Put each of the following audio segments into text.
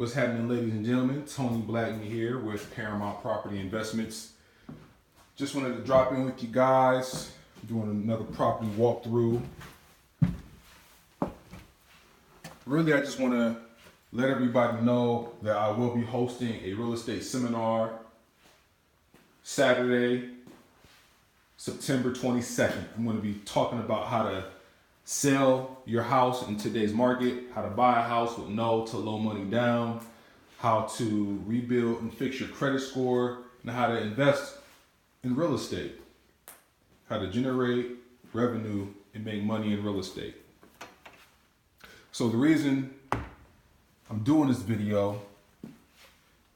What's happening, ladies and gentlemen? Tony Blackney here with Paramount Property Investments. Just wanted to drop in with you guys, doing another property walkthrough. Really, I just want to let everybody know that I will be hosting a real estate seminar Saturday, September 22nd. I'm going to be talking about how to sell your house in today's market, how to buy a house with no to low money down, how to rebuild and fix your credit score, and how to invest in real estate, how to generate revenue and make money in real estate. So the reason I'm doing this video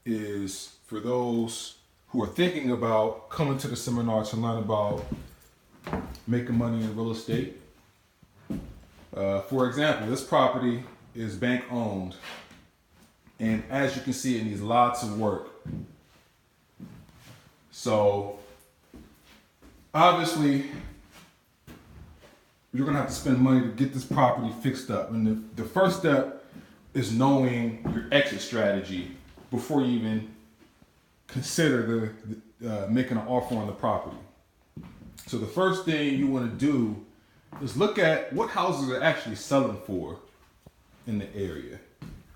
is for those who are thinking about coming to the seminar to learn about making money in real estate. For example, this property is bank owned, and as you can see, it needs lots of work. So obviously, you're gonna have to spend money to get this property fixed up. And the first step is knowing your exit strategy before you even consider making an offer on the property. So the first thing you want to do is look at what houses are actually selling for in the area.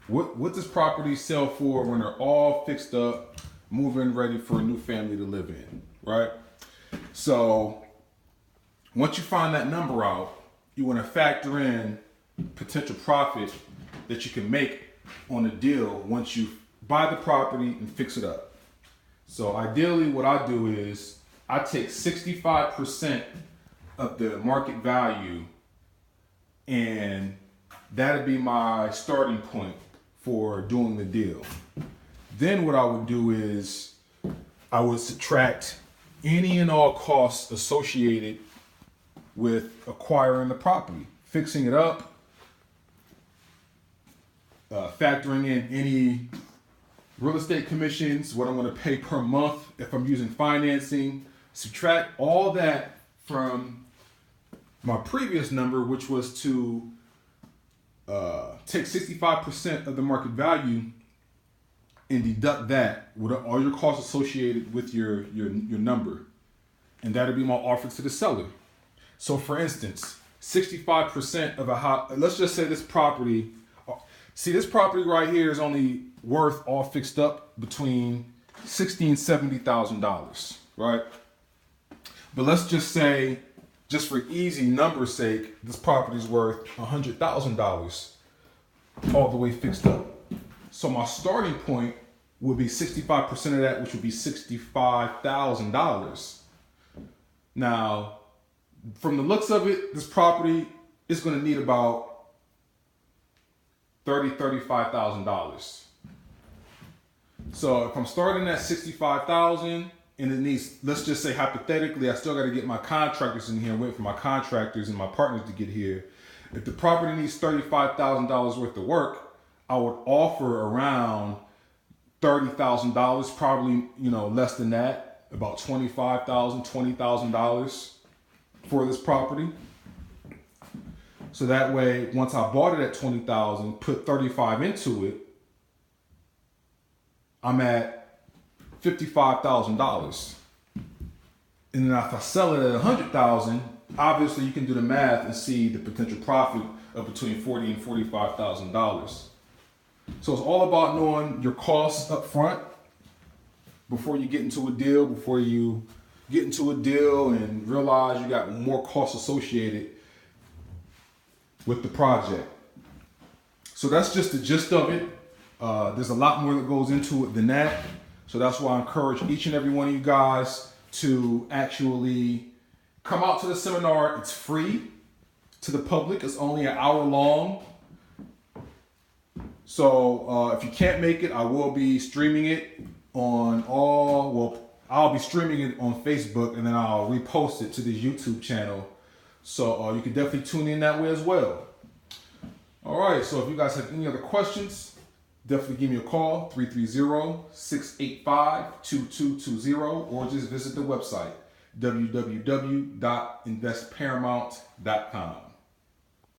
What does property sell for when they're all fixed up, moving, ready for a new family to live in, right? So once you find that number out, you want to factor in potential profit that you can make on a deal once you buy the property and fix it up. So ideally what I do is I take 65% of the market value, and that'd be my starting point for doing the deal. Then what I would do is I would subtract any and all costs associated with acquiring the property, fixing it up, factoring in any real estate commissions, what I'm going to pay per month if I'm using financing, subtract all that from my previous number, which was to take 65% of the market value and deduct that with all your costs associated with your number. And that'll be my offer to the seller. So for instance, 65% of a house, let's just say this property right here is only worth all fixed up between $60,000 and $70,000, right? But let's just say, just for easy numbers' sake, this property is worth $100,000 all the way fixed up. So my starting point would be 65% of that, which would be $65,000. Now, from the looks of it, this property is going to need about $35,000. So if I'm starting at $65,000 and it needs, let's just say hypothetically, I still got to get my contractors in here and wait for my contractors and my partners to get here. If the property needs $35,000 worth of work, I would offer around $30,000, probably, less than that, about $25,000, $20,000 for this property. So that way, once I bought it at $20,000, put $35,000 into it, I'm at $55,000. And then if I sell it at $100,000, obviously you can do the math and see the potential profit of between $40,000 and $45,000. So it's all about knowing your costs up front before you get into a deal, and realize you got more costs associated with the project. So that's just the gist of it. There's a lot more that goes into it than that. So that's why I encourage each and every one of you guys to actually come out to the seminar. It's free to the public. It's only an hour long. So if you can't make it, I will be streaming it I'll be streaming it on Facebook, and then I'll repost it to the YouTube channel. So you can definitely tune in that way as well. All right, so if you guys have any other questions, definitely give me a call, 330-685-2220, or just visit the website, www.investparamount.com.